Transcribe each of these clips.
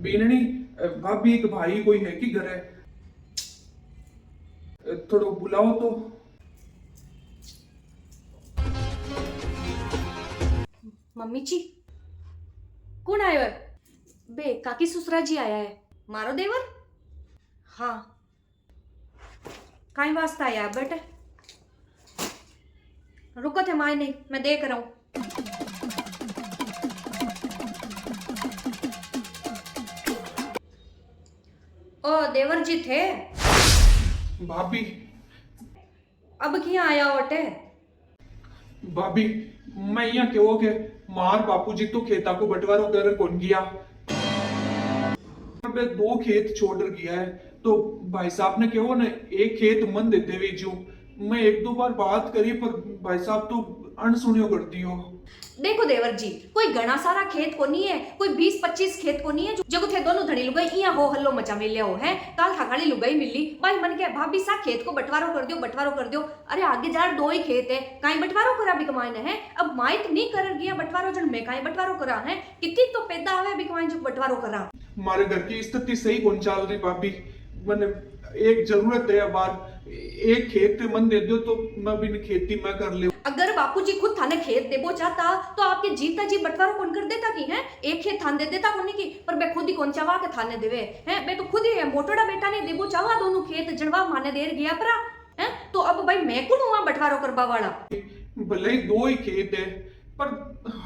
बीननी भाभी एक भाई कोई है कि घर है? थोड़ो बुलाओ तो। मम्मी जी कौन आयो है? बे काकी ससुरा जी आया है। मारो देवर? हाँ। काई वास्ते आया है बेटे? रुको थे माए नहीं, मैं देख रहा हूं। ओ देवर जी थे? भाभी अब किया आया ओटे? भाभी मैं यहाँ क्यों के मार बापूजी तो खेता को बंटवारो कर कौन गया। मैं दो खेत छोड़कर गया है तो भाई साहब ने क्यों ना एक खेत मन देते हुए जो मैं एक दो बार बात करी पर भाई साहब तो अनसुनियो करती हो। देखो देवर जी, कोई घना सारा खेत को नहीं है, कोई 20-25 खेत को नहीं है जो थे दोनों धड़ी लुगाई इया हो हल्लो मचा मिले हो है। काल थकाली लुगाई मिली भाई मन के भाभी सा खेत को बंटवारो कर दियो, बंटवारो कर दियो। अरे आगे जा दो ही खेत है, काई बंटवारो करा भी कमाने है। अब माइक नहीं कर गया बंटवारो जन मैं काई बंटवारो करा है। कितनी तो पैदा आवे भी कमाई जो बंटवारो करा। हमारे घर की स्थिति सही कौन चल रही भाभी। मैंने एक जरूरत है बार एक खेत मन दे दो तो मैं भी खेती मैं कर ले। अगर बापूजी खुद थाने खेत देबो चाहता तो आपके जीता जी बंटवारो कौन कर देता की है? एक खेत थान दे देता कोनी की, पर मैं खुद ही कौन चावा के थाने देवे हैं। मैं तो खुद ही है मोटोड़ा बेटा ने देबो चावा दोनों खेत जनवा माने देर गया परा हैं। तो अब भाई मैं कौन हुआ बंटवारो करवा वाला? भले ही दो ही खेत है पर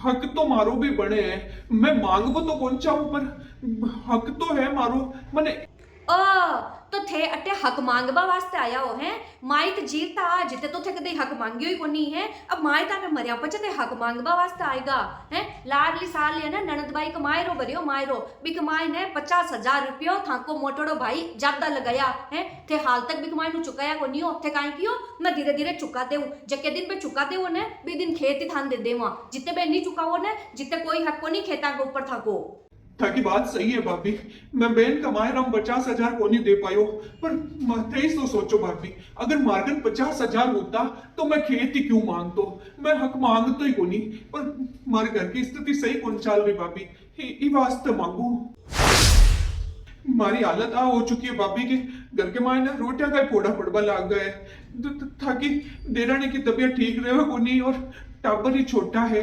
हक तो मारो भी बने हैं। मैं मांगबो तो कौन चाहूं पर हक तो है मारो मने। ओ तो थे अटे हक मांगबा वास्ते आया हो है। माइक जीता जिते तो थे कदे हक मांगियो ही कोनी है। अब मायता के मरिया पचते हक मांगबा वास्ते आएगा है। लाडली साल है ना ननद भाई कमाए रो भरियो मायरो भी कमाई ने 50,000 रुपयो थाको मोटोड़ो भाई ज्यादा लगाया है। थे हाल तक भी कमाई नु चुकाया कोनी हो थे काई कियो मैं धीरे धीरे चुका देऊ। जके दिन पे चुका देवो ने बी दिन खेत ही थान दे देवा। जिते बे नहीं चुकावो ने जिते कोई हक कोनी खेता के ऊपर थाको। ताकि बात सही है भाभी। मैं बहन कमाए रहा हूँ 50,000 को नहीं दे पायो पर तेईस तो सोचो भाभी अगर मार्गन 50,000 होता तो मैं खेत ही क्यों मांगतो। मैं हक मांगतो ही कोनी पर हमारे घर की स्थिति सही कौन चल रही भाभी। ई वास्ते मांगू। हमारी हालत आ हो चुकी है भाभी के घर के मायने रोटियां का फोड़ा पड़वा लाग गए ताकि देरानी की तबीयत ठीक रहे कोनी और टाबर ही छोटा है।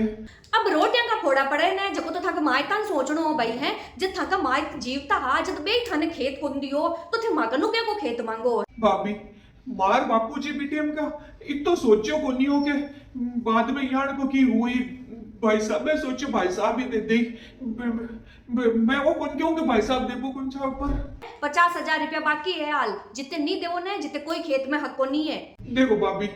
अब रोटियां का फोड़ा पड़े ने जको तो थाका मायका सोचनो हो भाई है। जब थाका मायक जीवता हा जब बे थाने खेत कोन दियो तो थे मागनो के को खेत मांगो। भाभी मार बापूजी बीटीएम का इतो सोचियो कोनी हो के बाद में यार को की हुई भाई साहब। मैं सोचो भाई साहब ही दे दे मैं वो कौन क्यों के भाई साहब देबो कौन सा ऊपर 50,000 रुपया बाकी है हाल जितने नहीं देवो ने जितने कोई खेत में हक को नहीं है। देखो भाभी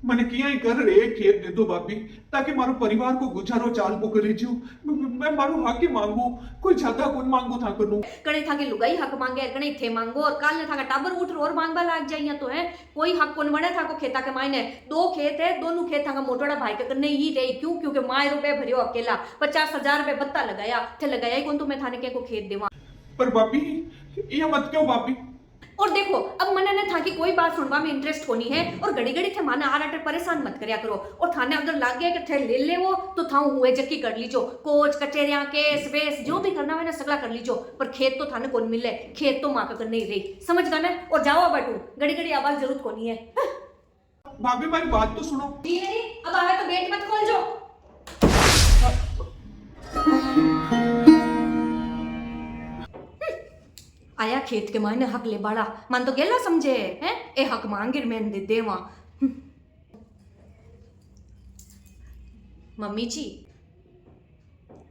मैंने किया ही कर रहे खेत दे दो भाभी ताकि मारो परिवार को गुजारो चाल पो करे जो मैं मारो हक ही मांगू कोई ज्यादा कौन मांगू था करूं। कणे थाके लुगाई हक मांगे कणे थे मांगो और काल ने थाका टाबर उठ और मांगबा लाग जाइया तो है। कोई हक कोन बने थाको खेता के मायने दो खेत है दोनों खेत थाका मोटोड़ा भाई के करने ही रही क्यों क्योंकि माय रुपए भरियो अकेला 50,000 रुपए बत्ता लगाया थे लगाया ही कौन तो मैं थाने के को खेत देवा। पर भाभी ये मत क्यों भाभी। और देखो अब मने ने था कि कोई बात सुनवा में इंटरेस्ट होनी है और घड़ी घड़ी थे माने आराटे परेशान मत करया करो। और थाने अगर लाग गया कि थे ले ले वो तो थाऊ हुए जक्की कर लीजो कोच कचेरियां केस वेस जो भी करना है ना सगला कर लीजो पर खेत तो थाने कौन मिले खेत तो मां का करने ही रही समझ गए ना। और जाओ बाटू घड़ी घड़ी आवाज जरूरत कोनी है। भाभी मेरी बात तो सुनो। जी अब आवे तो गेट मत खोल जो। आया खेत के मायने हक ले बाड़ा मन तो गेला समझे हैं ए हक मांगिर मैंने दे देवा। मम्मी जी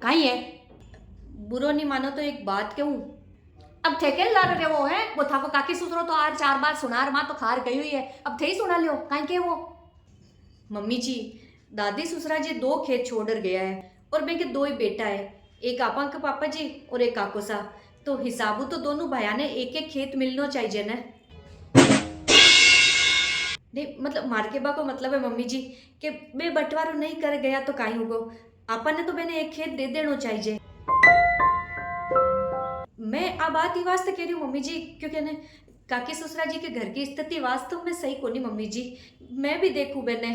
कहीं है बुरो नहीं मानो तो एक बात कहूं। अब थे के ला रहे वो है वो था को काकी सुसरो तो आज 4 बार सुनार मां तो खार गई हुई है अब थे ही सुना लियो कहीं के वो। मम्मी जी दादी ससुरा जी 2 खेत छोड़कर गया है और मैं के 2 ही बेटा है एक आपा के पापा जी और एक काको सा तो हिसाबू तो दोनों भाया ने एक एक खेत मिलना चाहिए ना। नहीं मतलब मार्केबा को मतलब है मम्मी जी कि मैं बंटवारो नहीं कर गया तो काई होगो आपा ने तो मैंने एक खेत दे देना चाहिए। मैं आ बात ही वास्ते कह रही हूँ मम्मी जी क्योंकि ने काकी ससुरा जी के घर की स्थिति वास्तव में सही कोनी मम्मी जी। मैं भी देखूं बने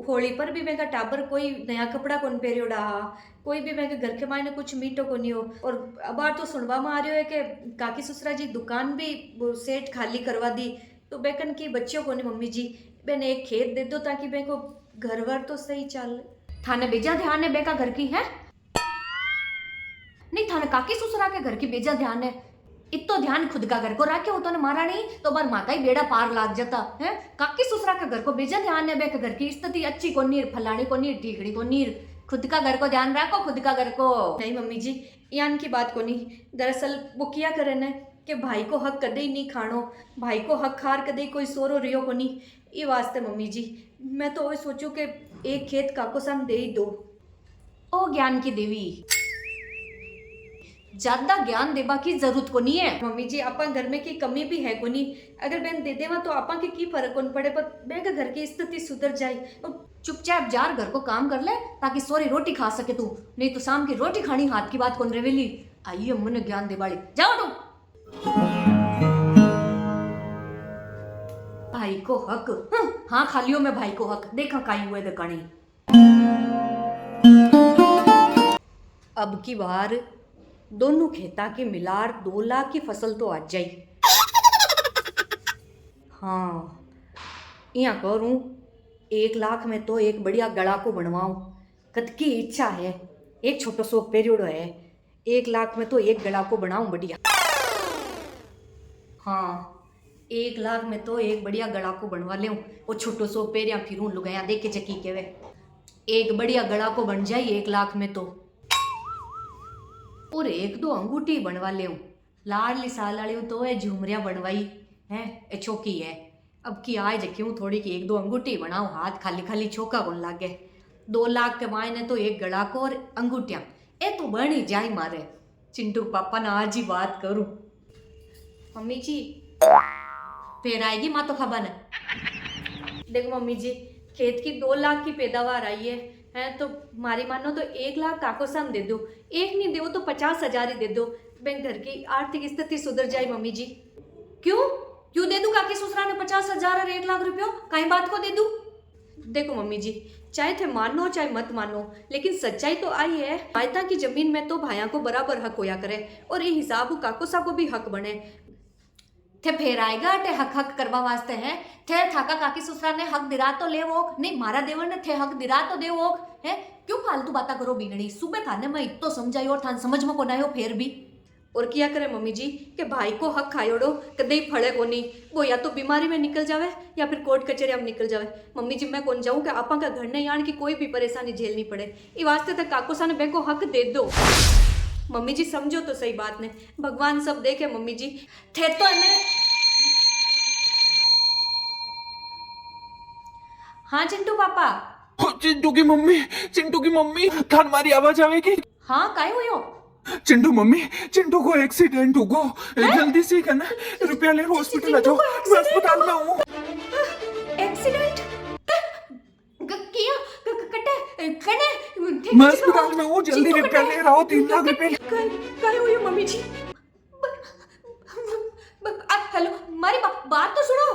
होली पर भी मैं का टाबर कोई नया कपड़ा कोन पहरियो रहा, कोई भी मैं घर के मायने कुछ मीठो कोनी हो। और अब बार तो सुनवा में आ रही है कि काकी ससुरा जी दुकान भी वो सेठ खाली करवा दी, तो बेकन की बच्चियों कोनी मम्मी जी। मैंने एक खेत दे दो ताकि मैं को घर वर तो सही चल। थाने बेजा ध्यान है बेका घर की है? नहीं थाने काकी ससुरा के घर की बेजा ध्यान है। इतो ध्यान खुद का घर को रखे हो तो ने मारा नहीं तो बार माता ही बेड़ा पार लाग जाता है। काकी ससुरा के घर को बेजा ध्यान है, बेक घर की स्थिति अच्छी को नीर, फलानी को नीर, ठीकड़ी को नीर। खुद का घर को ध्यान रखो, खुद का घर को। नहीं मम्मी जी, यान की बात को नहीं। दरअसल वो किया करे ने कि भाई को हक कदे ही नहीं खानो, भाई को हक खार कदे कोई सोरो रियो को नहीं। ये वास्ते मम्मी जी मैं तो वही सोचू कि एक खेत काको साम दे ही दो। ओ ज्ञान की देवी, ज्यादा ज्ञान देबा की जरूरत को नहीं है मम्मी जी। आपा घर में की कमी भी है को नहीं, अगर बहन दे देवा तो आपा के की फर्क कोन पड़े, पर बहन का घर की स्थिति सुधर जाए। तो चुपचाप जार घर को काम कर ले ताकि सोरी रोटी खा सके तू, नहीं तो शाम की रोटी खानी हाथ की बात कौन रेवेली। आई अम्मा ने ज्ञान दे बाड़ी, जाओ तुम। भाई को हक, हाँ खालियो में भाई को हक, देखा काई हुए दकानी। अब की बार दोनों खेता की मिलार 2 लाख की फसल तो आ जाई। हाँ यहाँ करूँ 1 लाख में तो एक बढ़िया गला को बनवाऊँ। कद की इच्छा है, एक छोटो सो पेरियोडो है, 1 लाख में तो एक गला को बनाऊँ बढ़िया। हाँ 1 लाख में तो एक बढ़िया गला को बनवा ले, वो छोटो सो पेरिया फिरूँ लुगाया देखे चकी के वे। एक बढ़िया गला को बन जाए 1 लाख में तो, और 1-2 अंगूठी बनवा ले। लाडली सालाली तो है झुमरिया बनवाई है, ए छोकी है। अब की आय जक्यूं थोड़ी की 1-2 अंगूठी बनाओ, हाथ खाली खाली छोका कौन लागे। 2 लाख के मायने तो एक गला को और अंगूठियां, ए तो बन ही जाए मारे। चिंटू पापा ना आज ही बात करूं। मम्मी जी फिर आएगी माँ तो खबर है। देखो मम्मी जी, खेत की 2 लाख की पैदावार आई है तो मारी मानो तो 1 लाख काको साम दे दो, एक नहीं दो तो 50,000 ही दे दो। बैंक घर की आर्थिक स्थिति सुधर जाए मम्मी जी। क्यों क्यों दे दूं काकी ससुरा ने 50,000 और 1 लाख रुपया, कहीं बात को दे दूं? देखो मम्मी जी, चाहे थे मानो चाहे मत मानो, लेकिन सच्चाई तो आई है। मायता की जमीन में तो भाइयों को बराबर हक होया करे, और ये हिसाब काको सा को भी हक बने। थे फेर आएगा टे हक हक करवा वास्ते हैं। थे थाका काकी ससुरा ने हक दिरा तो ले वो नहीं, मारा देवर ने थे हक दिरा तो दे वो है। क्यों फालतू बातें करो बीनड़ी, सुबह थाने मैं इतो समझाई और थान समझ में को ना हो फेर भी। और किया करे मम्मी जी कि भाई को हक खायोड़ो कदे ही फड़े को नहीं, वो या तो बीमारी में निकल जावे या फिर कोर्ट कचहरी में निकल जावे। मम्मी जी मैं कौन जाऊँ कि आपा का घर नहीं आने की कोई भी परेशानी झेलनी पड़े। ये वास्ते तक काको सा ने बे को हक दे दो। मम्मी जी समझो तो सही बात ने, भगवान सब देखे मम्मी जी। थे तो हाँ चिंटू पापा। चिंटू की मम्मी थान मारी आवाज आवेगी। हाँ काहे हुयो? चिंटू मम्मी, चिंटू को एक्सीडेंट हो गो, जल्दी से करना, रुपया ले हॉस्पिटल आ जाओ, मैं अस्पताल में हूँ। एक्सीडेंट किया कटे कने मैं अस्पताल में हूँ, जल्दी रुपया ले रहा हूँ, 3 लाख रुपए। काहे हुयो मम्मी जी? हेलो मारी बात तो सुनो।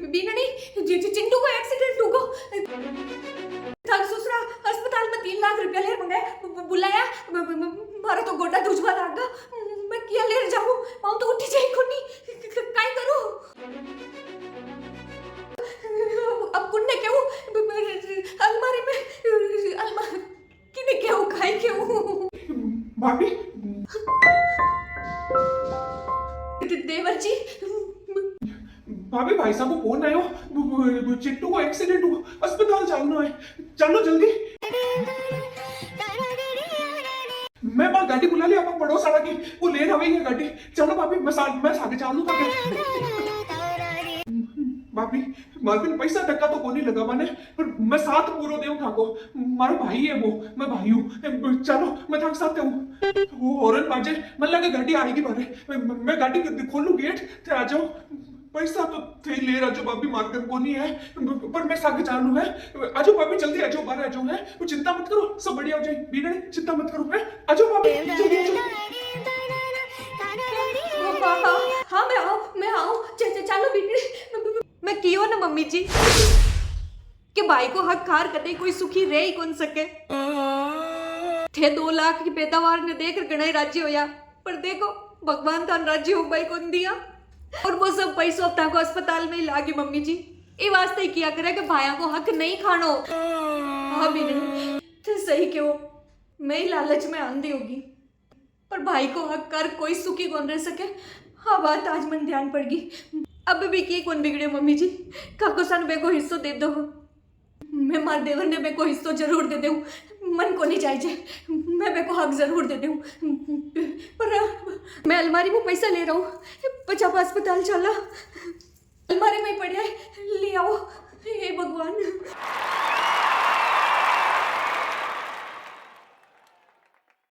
बीनड़ी चिंटू को एक्सीडेंट हो गो, थाक ससुरा अस्पताल में 3 लाख रुपया ले मंगाए, बुलाया। मारा तो गोडा दुजवा लागा, मैं किया ले जाऊं, पाऊं तो उठी जाई कोनी, काय करूं? अब कुन्ने क्यों अलमारी में किने क्यों खाई क्यों? भाभी देवर जी, भाभी भाई साहब को फोन आयो, चिंटू को एक्सीडेंट हुआ, अस्पताल जाना है, चलो जल्दी। मैं वहाँ गाड़ी बुला लिया, आप पड़ोस आड़ा की वो ले रही है गाड़ी। चलो भाभी मैं सागे चालू था। भाभी मार्बिन पैसा टक्का तो कोनी लगा मैंने, पर मैं साथ पूरा देऊं थाको, मारो भाई है वो, मैं भाई हूँ। चलो मैं थाक साथ हूँ। वो हॉर्न बाजे, मन लगा गाड़ी आएगी बारे, मैं गाड़ी खोलूं गेट थे आ जाओ। पैसा तो थे ले राजो भाभी मार्केट को नहीं है, पर मैं सागे चालू है। आजो भाभी जल्दी आ जाओ, बाहर आ जाओ है, वो चिंता मत करो, सब बढ़िया हो जाए। बीनड़ी चिंता मत करो है, आ जाओ भाभी जल्दी आ जाओ। हाँ हाँ हाँ मैं आऊँ चलो बिगड़ी मैं कियो ना मम्मी जी कि भाई को हक खार कदे कोई सुखी रह ही कौन सके थे 2 लाख की पैदावार ने देखकर गणाई राज्य होया पर देखो भगवान थान राज्य हो भाई कौन दिया और वो सब पैसों अब को अस्पताल में ही लागी मम्मी जी ये वास्ते ही किया करे कि भाया को हक नहीं खानो हाँ भी नहीं तो सही क्यों मैं ही लालच में आंधी होगी पर भाई को हक कर कोई सुखी कौन रह सके हाँ बात आज मन ध्यान पड़ गई अब भी की कौन बिगड़े मम्मी जी काको सन बे को हिस्सों दे दो मैं मार देवर ने मेरे को हिस्सो जरूर दे दूँ मन को नहीं चाहिए मैं मेरे को हक जरूर दे दूँ पर मैं अलमारी में पैसा ले रहा हूँ पचापा अस्पताल चला अलमारी में ही पड़ा है ले आओ हे भगवान